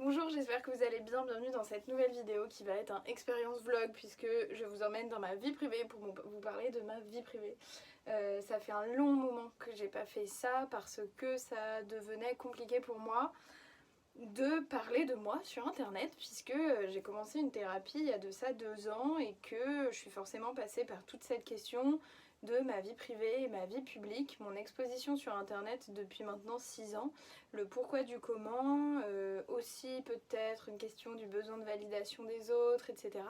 Bonjour, j'espère que vous allez bien, bienvenue dans cette nouvelle vidéo qui va être un expérience vlog puisque je vous emmène dans ma vie privée pour vous parler de ma vie privée. Ça fait un long moment que j'ai pas fait ça parce que ça devenait compliqué pour moi de parler de moi sur internet puisque j'ai commencé une thérapie il y a de ça 2 ans et que je suis forcément passée par toute cette question de ma vie privée et ma vie publique, mon exposition sur internet depuis maintenant 6 ans, le pourquoi du comment, aussi peut-être une question du besoin de validation des autres, etc.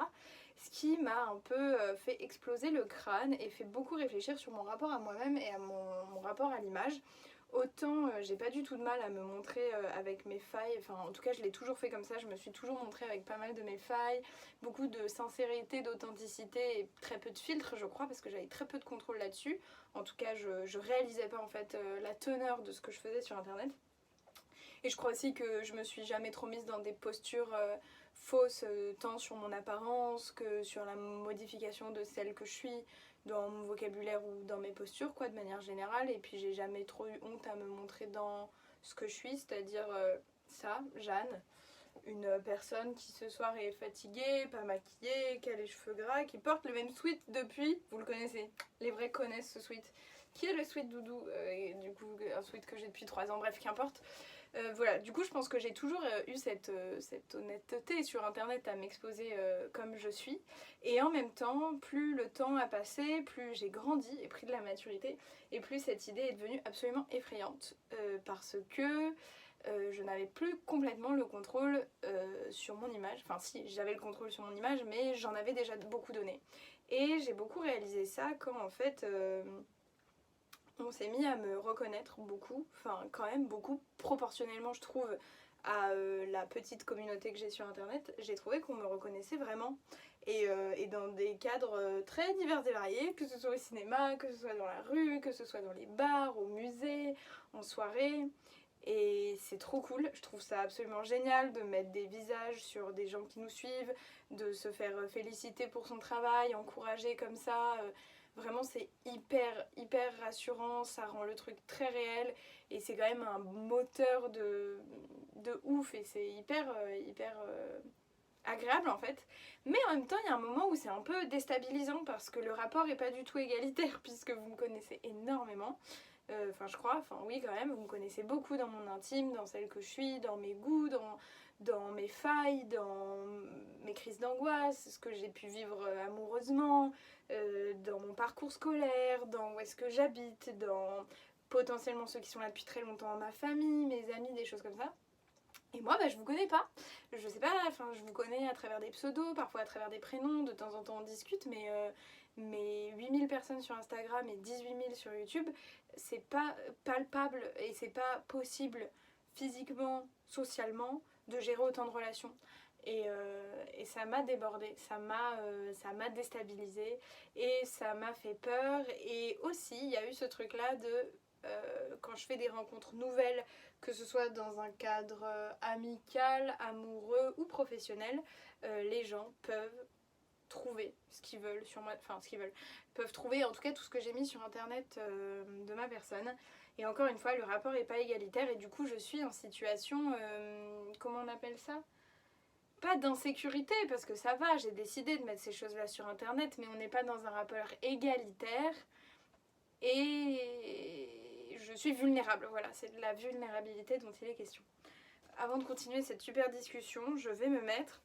Ce qui m'a un peu fait exploser le crâne et fait beaucoup réfléchir sur mon rapport à moi-même et à mon rapport à l'image. Autant j'ai pas du tout de mal à me montrer avec mes failles, enfin en tout cas je l'ai toujours fait comme ça, je me suis toujours montrée avec pas mal de mes failles, beaucoup de sincérité, d'authenticité et très peu de filtres je crois parce que j'avais très peu de contrôle là-dessus. En tout cas je réalisais pas en fait la teneur de ce que je faisais sur internet. Et je crois aussi que je me suis jamais trop mise dans des postures fausses, tant sur mon apparence que sur la modification de celle que je suis, dans mon vocabulaire ou dans mes postures, quoi, de manière générale. Et puis j'ai jamais trop eu honte à me montrer dans ce que je suis, c'est-à-dire ça, Jeanne, une personne qui ce soir est fatiguée, pas maquillée, qui a les cheveux gras, qui porte le même sweat depuis, vous le connaissez, les vrais connaissent ce sweat, qui est le sweat doudou, et du coup un sweat que j'ai depuis 3 ans, bref, qu'importe. Voilà, du coup je pense que j'ai toujours eu cette honnêteté sur internet à m'exposer comme je suis, et en même temps plus le temps a passé, plus j'ai grandi et pris de la maturité, et plus cette idée est devenue absolument effrayante, parce que je n'avais plus complètement le contrôle sur mon image, enfin si j'avais le contrôle sur mon image mais j'en avais déjà beaucoup donné, et j'ai beaucoup réalisé ça quand en fait on s'est mis à me reconnaître beaucoup, enfin quand même beaucoup, proportionnellement je trouve à la petite communauté que j'ai sur internet, j'ai trouvé qu'on me reconnaissait vraiment. Et dans des cadres très divers et variés, que ce soit au cinéma, que ce soit dans la rue, que ce soit dans les bars, au musée, en soirée. Et c'est trop cool, je trouve ça absolument génial de mettre des visages sur des gens qui nous suivent, de se faire féliciter pour son travail, encourager comme ça. Vraiment c'est hyper rassurant, ça rend le truc très réel et c'est quand même un moteur de ouf et c'est hyper agréable en fait. Mais en même temps il y a un moment où c'est un peu déstabilisant parce que le rapport est pas du tout égalitaire puisque vous me connaissez énormément. Enfin je crois, enfin oui quand même, vous me connaissez beaucoup dans mon intime, dans celle que je suis, dans mes goûts, dans mes failles, dans mes crises d'angoisse, ce que j'ai pu vivre amoureusement, dans mon parcours scolaire, dans où est-ce que j'habite, dans potentiellement ceux qui sont là depuis très longtemps, ma famille, mes amis, des choses comme ça. Et moi, bah, je vous connais pas. Je sais pas, enfin, je vous connais à travers des pseudos, parfois à travers des prénoms, de temps en temps on discute, mais 8000 personnes sur Instagram et 18 000 sur YouTube, c'est pas palpable et c'est pas possible physiquement, socialement, de gérer autant de relations. Et ça m'a débordée, ça m'a déstabilisée et ça m'a fait peur. Et aussi, il y a eu ce truc-là de quand je fais des rencontres nouvelles, que ce soit dans un cadre amical, amoureux ou professionnel, les gens peuvent trouver ce qu'ils veulent sur moi, enfin ce qu'ils veulent, peuvent trouver en tout cas tout ce que j'ai mis sur internet de ma personne. Et encore une fois, le rapport n'est pas égalitaire et du coup je suis en situation, comment on appelle ça ? Pas d'insécurité parce que ça va, j'ai décidé de mettre ces choses-là sur internet, mais on n'est pas dans un rapport égalitaire et je suis vulnérable, voilà, c'est de la vulnérabilité dont il est question. Avant de continuer cette super discussion, je vais me mettre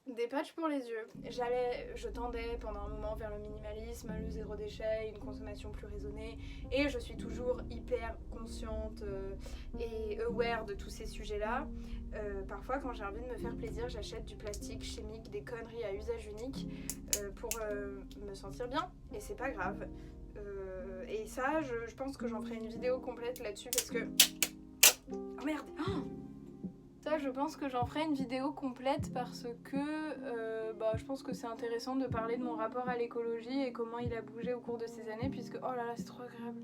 des patchs pour les yeux. Je tendais pendant un moment vers le minimalisme, le zéro déchet, une consommation plus raisonnée, et je suis toujours hyper consciente et aware de tous ces sujets-là. Parfois, quand j'ai envie de me faire plaisir, j'achète du plastique chimique, des conneries à usage unique pour me sentir bien, et c'est pas grave. Et ça, je pense que j'en ferai une vidéo complète là-dessus parce que... Oh merde! Oh, ça, je pense que j'en ferai une vidéo complète parce que je pense que c'est intéressant de parler de mon rapport à l'écologie et comment il a bougé au cours de ces années puisque, oh là là, c'est trop agréable.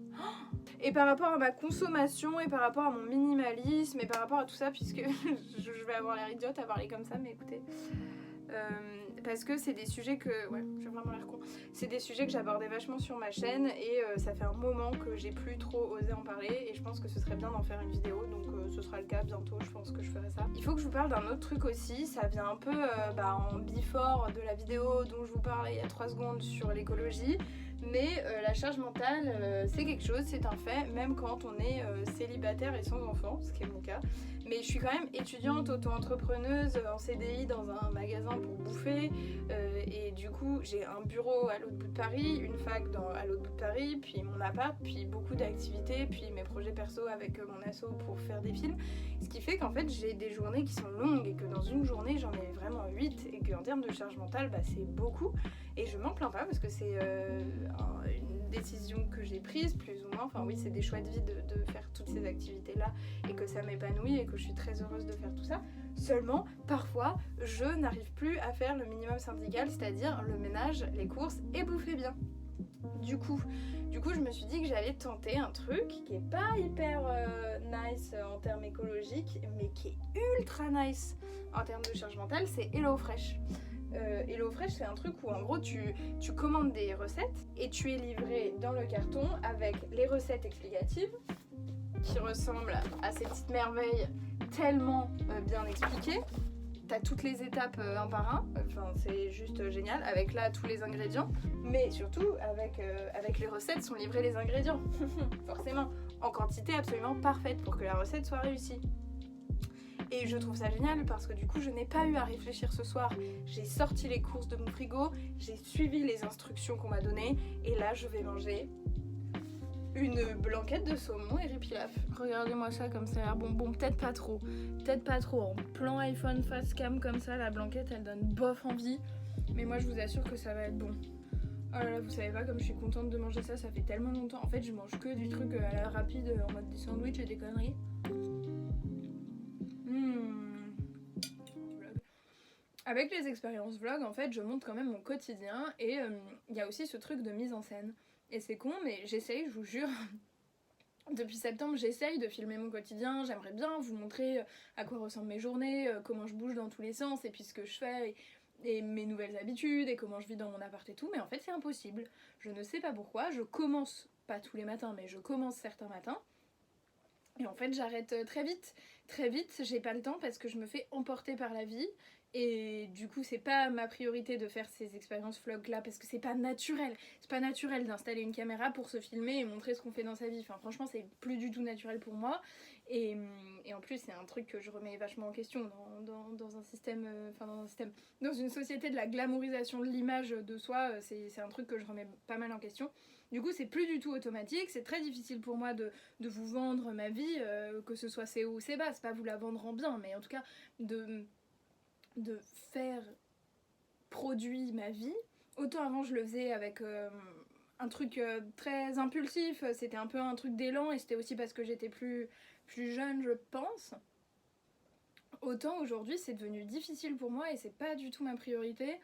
Et par rapport à ma consommation et par rapport à mon minimalisme et par rapport à tout ça puisque je vais avoir l'air idiote à parler comme ça, mais écoutez, parce que c'est des sujets que... Ouais, j'ai vraiment l'air con. C'est des sujets que j'abordais vachement sur ma chaîne et ça fait un moment que j'ai plus trop osé en parler et je pense que ce serait bien d'en faire une vidéo, donc ce sera le cas bientôt, je pense que je ferai ça. Il faut que je vous parle d'un autre truc aussi, ça vient un peu en before de la vidéo dont je vous parlais il y a 3 secondes sur l'écologie. Mais la charge mentale, c'est quelque chose, c'est un fait, même quand on est célibataire et sans enfant, ce qui est mon cas. Mais je suis quand même étudiante, auto-entrepreneuse, en CDI dans un magasin pour bouffer. Et du coup, j'ai un bureau à l'autre bout de Paris, une fac à l'autre bout de Paris, puis mon appart, puis beaucoup d'activités, puis mes projets perso avec mon asso pour faire des films. Ce qui fait qu'en fait, j'ai des journées qui sont longues et que dans une journée, j'en ai vraiment 8 et qu'en termes de charge mentale, c'est beaucoup. Et je m'en plains pas parce que c'est une décision que j'ai prise plus ou moins, enfin oui c'est des choix de vie de faire toutes ces activités là et que ça m'épanouit et que je suis très heureuse de faire tout ça. Seulement parfois je n'arrive plus à faire le minimum syndical, c'est-à-dire le ménage, les courses et bouffer bien. Du coup je me suis dit que j'allais tenter un truc qui est pas hyper nice en termes écologiques mais qui est ultra nice en termes de charge mentale, c'est HelloFresh. HelloFresh c'est un truc où en gros tu commandes des recettes et tu es livré dans le carton avec les recettes explicatives qui ressemblent à ces petites merveilles tellement bien expliquées. T'as toutes les étapes un par un, enfin c'est juste génial, avec là tous les ingrédients, mais surtout avec les recettes sont livrés les ingrédients, forcément, en quantité absolument parfaite pour que la recette soit réussie. Et je trouve ça génial parce que du coup je n'ai pas eu à réfléchir ce soir. J'ai sorti les courses de mon frigo, j'ai suivi les instructions qu'on m'a données et là je vais manger une blanquette de saumon et riz pilaf. Regardez-moi ça comme ça a l'air bon peut-être pas trop. En plan iPhone face cam comme ça, la blanquette elle donne bof envie. Mais moi je vous assure que ça va être bon. Oh là là, vous savez pas comme je suis contente de manger ça, ça fait tellement longtemps. En fait je mange que du truc à la rapide en mode des sandwichs et des conneries. Avec les expériences vlog, en fait, je montre quand même mon quotidien et il y a aussi ce truc de mise en scène. Et c'est con, mais j'essaye, je vous jure. Depuis septembre, j'essaye de filmer mon quotidien. J'aimerais bien vous montrer à quoi ressemblent mes journées, comment je bouge dans tous les sens et puis ce que je fais et mes nouvelles habitudes et comment je vis dans mon appart et tout. Mais en fait, c'est impossible. Je ne sais pas pourquoi. Je commence, pas tous les matins, mais je commence certains matins. Et en fait, j'arrête très vite. Très vite, j'ai pas le temps parce que je me fais emporter par la vie. Et du coup c'est pas ma priorité de faire ces expériences vlog là parce que c'est pas naturel d'installer une caméra pour se filmer et montrer ce qu'on fait dans sa vie, enfin franchement c'est plus du tout naturel pour moi et en plus c'est un truc que je remets vachement en question dans un système, dans une société de la glamourisation de l'image de soi, c'est un truc que je remets pas mal en question. Du coup c'est plus du tout automatique, c'est très difficile pour moi de vous vendre ma vie, que ce soit c'est haut ou c'est bas, c'est pas vous la vendre en bien mais en tout cas de faire produit ma vie. Autant avant je le faisais avec un truc très impulsif, c'était un peu un truc d'élan et c'était aussi parce que j'étais plus jeune je pense. Autant aujourd'hui c'est devenu difficile pour moi et c'est pas du tout ma priorité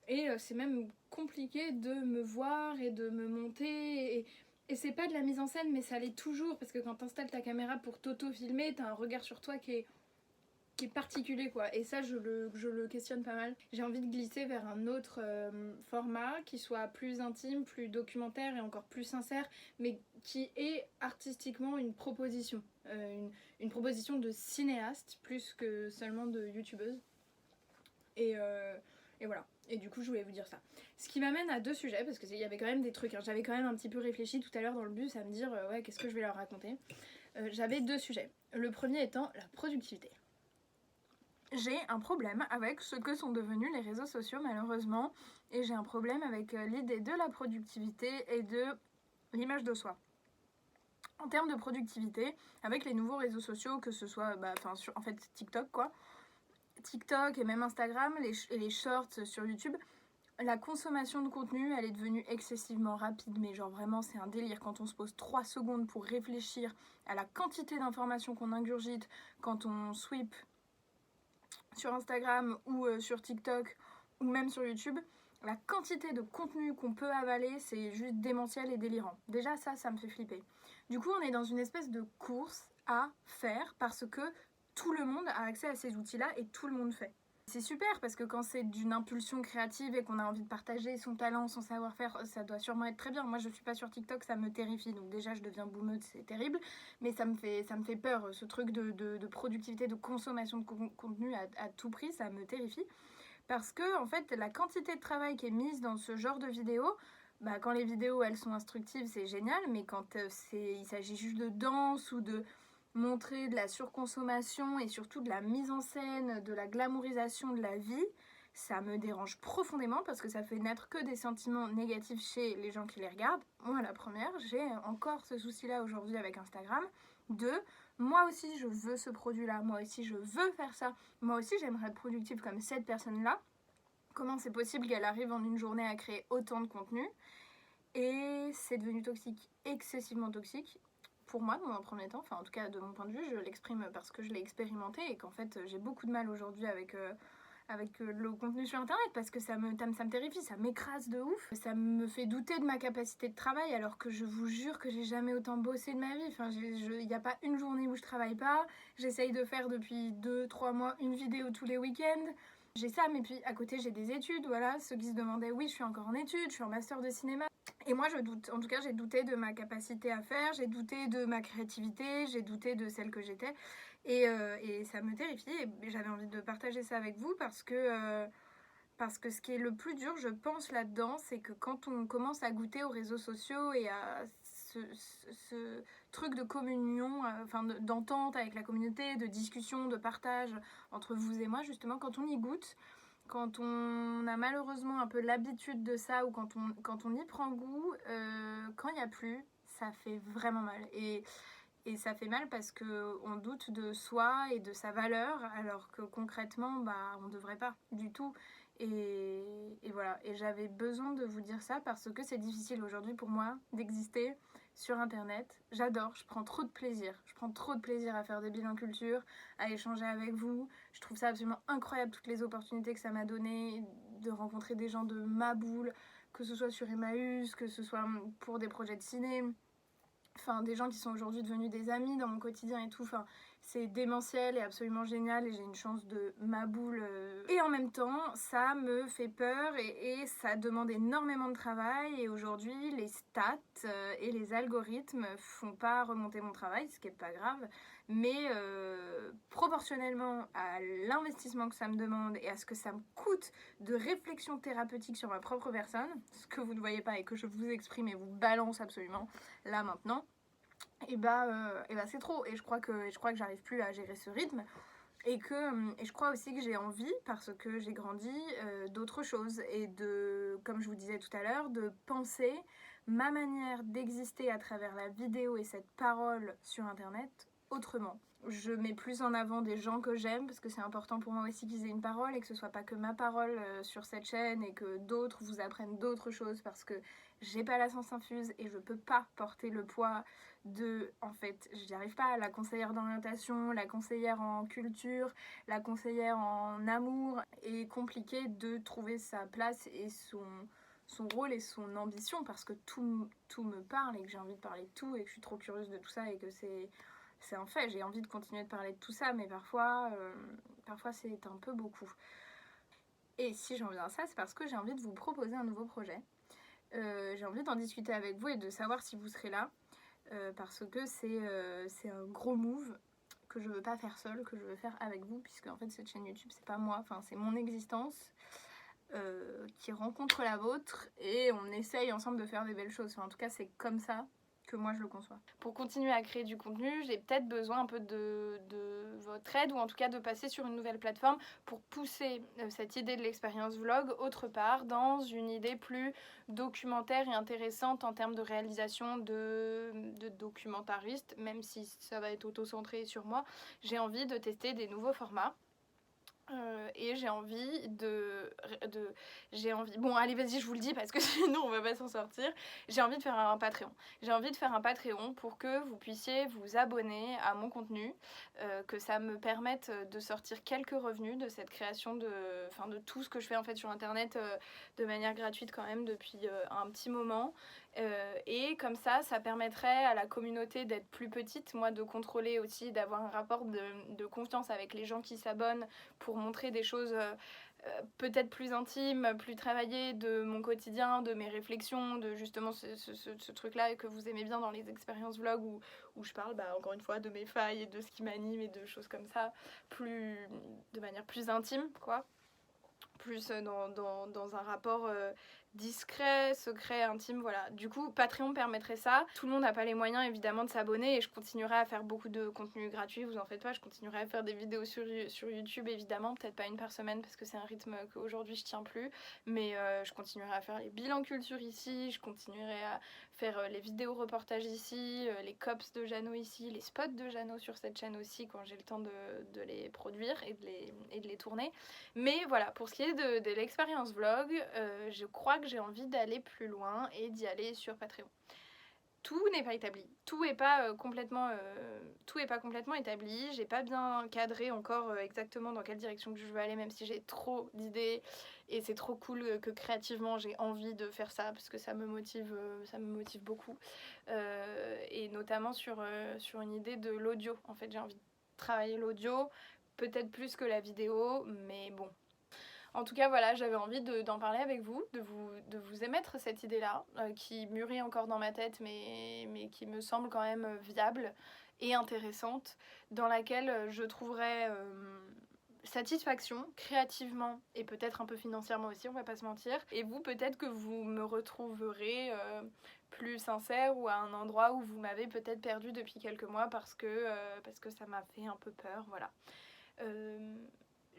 et c'est même compliqué de me voir et de me monter et c'est pas de la mise en scène mais ça l'est toujours parce que quand t'installes ta caméra pour t'auto-filmer t'as un regard sur toi qui est particulier quoi et ça je le questionne pas mal. J'ai envie de glisser vers un autre format qui soit plus intime, plus documentaire et encore plus sincère mais qui est artistiquement une proposition, une proposition de cinéaste plus que seulement de youtubeuse et voilà. Et du coup je voulais vous dire ça. Ce qui m'amène à 2 sujets parce qu'il y avait quand même des trucs, hein. J'avais quand même un petit peu réfléchi tout à l'heure dans le bus à me dire ouais qu'est-ce que je vais leur raconter. J'avais 2 sujets. Le premier étant la productivité. J'ai un problème avec ce que sont devenus les réseaux sociaux malheureusement et j'ai un problème avec l'idée de la productivité et de l'image de soi. En termes de productivité, avec les nouveaux réseaux sociaux, que ce soit en fait TikTok quoi, TikTok et même Instagram et les shorts sur YouTube, la consommation de contenu elle est devenue excessivement rapide mais genre vraiment c'est un délire quand on se pose 3 secondes pour réfléchir à la quantité d'informations qu'on ingurgite quand on sweep sur Instagram ou sur TikTok ou même sur YouTube, la quantité de contenu qu'on peut avaler, c'est juste démentiel et délirant. Déjà ça me fait flipper. Du coup, on est dans une espèce de course à faire parce que tout le monde a accès à ces outils-là et tout le monde fait. C'est super parce que quand c'est d'une impulsion créative et qu'on a envie de partager son talent, son savoir-faire, ça doit sûrement être très bien. Moi je suis pas sur TikTok, ça me terrifie, donc déjà je deviens boomeuse, c'est terrible, mais ça me fait peur, ce truc de productivité, de consommation de contenu à tout prix, ça me terrifie. Parce que en fait la quantité de travail qui est mise dans ce genre de vidéos, bah, quand les vidéos elles sont instructives c'est génial, mais quand il s'agit juste de danse ou de montrer de la surconsommation et surtout de la mise en scène, de la glamourisation de la vie, ça me dérange profondément parce que ça fait naître que des sentiments négatifs chez les gens qui les regardent. Moi la première, j'ai encore ce souci là aujourd'hui avec Instagram de moi aussi je veux ce produit là, moi aussi je veux faire ça, moi aussi j'aimerais être productive comme cette personne là. Comment c'est possible qu'elle arrive en une journée à créer autant de contenu? Et c'est devenu toxique, excessivement toxique. Pour moi, dans un premier temps, enfin en tout cas de mon point de vue, je l'exprime parce que je l'ai expérimenté et qu'en fait j'ai beaucoup de mal aujourd'hui avec le contenu sur internet parce que ça me terrifie, ça m'écrase de ouf, ça me fait douter de ma capacité de travail alors que je vous jure que j'ai jamais autant bossé de ma vie. Enfin, il n'y a pas une journée où je travaille pas, j'essaye de faire depuis 2-3 mois une vidéo tous les week-ends. J'ai ça, mais puis à côté j'ai des études, voilà, ceux qui se demandaient, oui je suis encore en études, je suis en master de cinéma. Et moi je doute, en tout cas j'ai douté de ma capacité à faire, j'ai douté de ma créativité, j'ai douté de celle que j'étais. Et ça me terrifie et j'avais envie de partager ça avec vous parce que ce qui est le plus dur je pense là-dedans, c'est que quand on commence à goûter aux réseaux sociaux et à ce truc de communion, enfin d'entente avec la communauté, de discussion, de partage entre vous et moi justement, quand on y goûte, quand on a malheureusement un peu l'habitude de ça ou quand on y prend goût, quand il n'y a plus, ça fait vraiment mal. Et ça fait mal parce qu'on doute de soi et de sa valeur alors que concrètement, bah, on ne devrait pas du tout. Et voilà, et j'avais besoin de vous dire ça parce que c'est difficile aujourd'hui pour moi d'exister sur internet. J'adore, je prends trop de plaisir. Je prends trop de plaisir à faire des bilans culture, à échanger avec vous. Je trouve ça absolument incroyable, toutes les opportunités que ça m'a donné, de rencontrer des gens de ma boule, que ce soit sur Emmaüs, que ce soit pour des projets de ciné. Enfin, des gens qui sont aujourd'hui devenus des amis dans mon quotidien et tout. Enfin, c'est démentiel et absolument génial et j'ai une chance de ma boule. Et en même temps, ça me fait peur et ça demande énormément de travail. Et aujourd'hui, les stats et les algorithmes font pas remonter mon travail, ce qui est pas grave. Mais proportionnellement à l'investissement que ça me demande et à ce que ça me coûte de réflexion thérapeutique sur ma propre personne, ce que vous ne voyez pas et que je vous exprime et vous balance absolument là maintenant, et bah c'est trop. Et je crois que j'arrive plus à gérer ce rythme. Et je crois aussi que j'ai envie, parce que j'ai grandi, d'autres choses. Et comme je vous disais tout à l'heure, de penser ma manière d'exister à travers la vidéo et cette parole sur internet autrement. Je mets plus en avant des gens que j'aime parce que c'est important pour moi aussi qu'ils aient une parole et que ce soit pas que ma parole sur cette chaîne et que d'autres vous apprennent d'autres choses parce que j'ai pas la science infuse et je peux pas porter le poids en fait, j'y arrive pas, la conseillère d'orientation, la conseillère en culture, la conseillère en amour, est compliqué de trouver sa place et son rôle et son ambition parce que tout me parle et que j'ai envie de parler de tout et que je suis trop curieuse de tout ça et que c'est un fait, j'ai envie de continuer de parler de tout ça, mais parfois c'est un peu beaucoup. Et si j'en viens à ça, c'est parce que j'ai envie de vous proposer un nouveau projet. J'ai envie d'en discuter avec vous et de savoir si vous serez là, parce que c'est un gros move que je veux pas faire seule, que je veux faire avec vous, puisque en fait cette chaîne YouTube c'est pas moi, enfin c'est mon existence qui rencontre la vôtre et on essaye ensemble de faire des belles choses. Enfin, en tout cas c'est comme ça que moi je le conçois. Pour continuer à créer du contenu, j'ai peut-être besoin un peu de votre aide ou en tout cas de passer sur une nouvelle plateforme pour pousser cette idée de l'expérience vlog autre part dans une idée plus documentaire et intéressante en termes de réalisation de documentariste, même si ça va être auto-centré sur moi. J'ai envie de tester des nouveaux formats. Et j'ai envie bon allez vas-y je vous le dis parce que sinon on va pas s'en sortir, j'ai envie de faire un Patreon. J'ai envie de faire un Patreon pour que vous puissiez vous abonner à mon contenu, que ça me permette de sortir quelques revenus de cette création de tout ce que je fais en fait sur internet de manière gratuite quand même depuis un petit moment. Et comme ça permettrait à la communauté d'être plus petite, moi de contrôler aussi, d'avoir un rapport de confiance avec les gens qui s'abonnent pour montrer des choses peut-être plus intimes, plus travaillées de mon quotidien, de mes réflexions, de justement ce truc-là que vous aimez bien dans les expériences vlog où je parle encore une fois de mes failles et de ce qui m'anime et de choses comme ça, de manière plus intime, quoi. Plus dans un rapport discret, secret, intime, voilà. Du coup, Patreon permettrait ça. Tout le monde n'a pas les moyens, évidemment, de s'abonner et je continuerai à faire beaucoup de contenu gratuit, vous en faites pas. Je continuerai à faire des vidéos sur YouTube, évidemment. Peut-être pas une par semaine parce que c'est un rythme qu'aujourd'hui je tiens plus. Mais je continuerai à faire les bilans culture ici, je continuerai à faire les vidéos reportages ici, les cops de Jeannot ici, les spots de Jeannot sur cette chaîne aussi quand j'ai le temps de les produire et de les tourner. Mais voilà, pour ce qui est de l'expérience vlog, je crois que j'ai envie d'aller plus loin et d'y aller sur Patreon. Tout n'est pas établi, tout est pas complètement établi, j'ai pas bien cadré encore exactement dans quelle direction que je veux aller, même si j'ai trop d'idées et c'est trop cool que créativement j'ai envie de faire ça parce que ça me motive beaucoup et notamment sur une idée de l'audio. En fait, j'ai envie de travailler l'audio, peut-être plus que la vidéo, mais bon. En tout cas, voilà, j'avais envie d'en parler avec vous, de vous émettre cette idée-là, qui mûrit encore dans ma tête, mais qui me semble quand même viable et intéressante, dans laquelle je trouverais satisfaction créativement et peut-être un peu financièrement aussi, on va pas se mentir. Et vous, peut-être que vous me retrouverez plus sincère ou à un endroit où vous m'avez peut-être perdu depuis quelques mois parce que ça m'a fait un peu peur, voilà.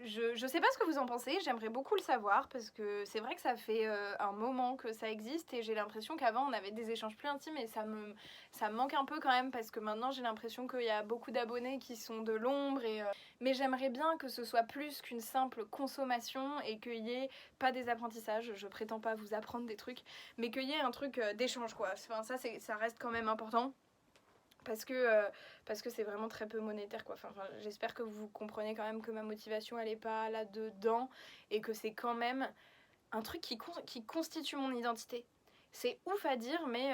Je sais pas ce que vous en pensez, j'aimerais beaucoup le savoir parce que c'est vrai que ça fait un moment que ça existe et j'ai l'impression qu'avant on avait des échanges plus intimes et ça me manque un peu quand même parce que maintenant j'ai l'impression qu'il y a beaucoup d'abonnés qui sont de l'ombre mais j'aimerais bien que ce soit plus qu'une simple consommation et qu'il y ait pas des apprentissages, je prétends pas vous apprendre des trucs, mais qu'il y ait un truc d'échange quoi, enfin, ça reste quand même important. Parce que c'est vraiment très peu monétaire quoi. Enfin, j'espère que vous comprenez quand même que ma motivation elle est pas là-dedans et que c'est quand même un truc qui constitue mon identité. C'est ouf à dire mais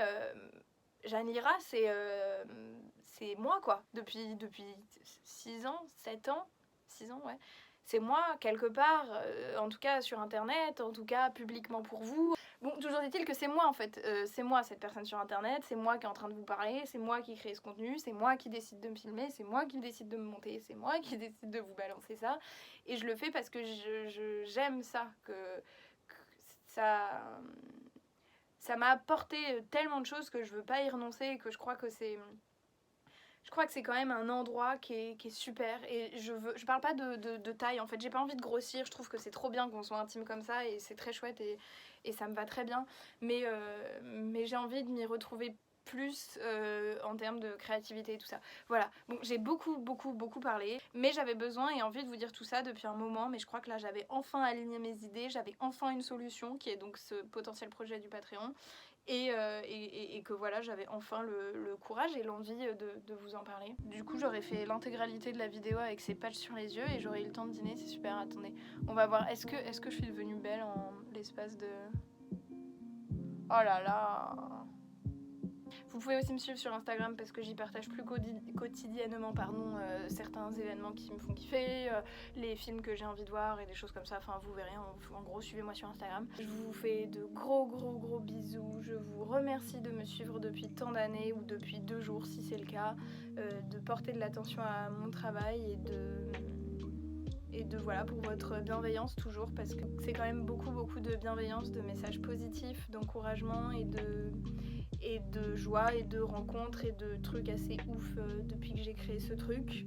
Jeanne Lyra c'est moi quoi. Depuis 6 ans, 7 ans, 6 ans ouais. C'est moi quelque part, en tout cas sur internet, en tout cas publiquement pour vous. Bon, toujours est-il que c'est moi en fait, c'est moi cette personne sur internet, c'est moi qui est en train de vous parler, c'est moi qui crée ce contenu, c'est moi qui décide de me filmer, c'est moi qui décide de me monter, c'est moi qui décide de vous balancer ça. Et je le fais parce que j'aime ça, que ça m'a apporté tellement de choses que je veux pas y renoncer et que je crois que c'est quand même un endroit qui est super et je parle pas de taille en fait, j'ai pas envie de grossir, je trouve que c'est trop bien qu'on soit intime comme ça et c'est très chouette et ça me va très bien mais j'ai envie de m'y retrouver plus en termes de créativité et tout ça. Voilà, bon j'ai beaucoup parlé mais j'avais besoin et envie de vous dire tout ça depuis un moment mais je crois que là j'avais enfin aligné mes idées, j'avais enfin une solution qui est donc ce potentiel projet du Patreon. Et que voilà, j'avais enfin le courage et l'envie de vous en parler. Du coup, j'aurais fait l'intégralité de la vidéo avec ces patchs sur les yeux et j'aurais eu le temps de dîner, c'est super. Attendez, on va voir. Est-ce que je suis devenue belle en l'espace de... Oh là là! Vous pouvez aussi me suivre sur Instagram parce que j'y partage plus quotidiennement certains événements qui me font kiffer, les films que j'ai envie de voir et des choses comme ça. Enfin, vous verrez, en gros, suivez-moi sur Instagram. Je vous fais de gros bisous. Je vous remercie de me suivre depuis tant d'années ou depuis 2 jours si c'est le cas, de porter de l'attention à mon travail et de voilà, pour votre bienveillance toujours, parce que c'est quand même beaucoup de bienveillance, de messages positifs, d'encouragement et de joie et de rencontres et de trucs assez ouf depuis que j'ai créé ce truc.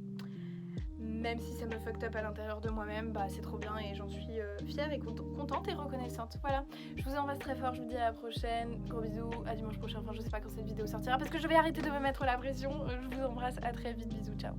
Même si ça me fucked up à l'intérieur de moi-même, bah c'est trop bien et j'en suis fière et contente et reconnaissante. Voilà, je vous embrasse très fort, je vous dis à la prochaine, gros bisous, à dimanche prochain, enfin je sais pas quand cette vidéo sortira parce que je vais arrêter de me mettre la pression. Je vous embrasse, à très vite, bisous, ciao.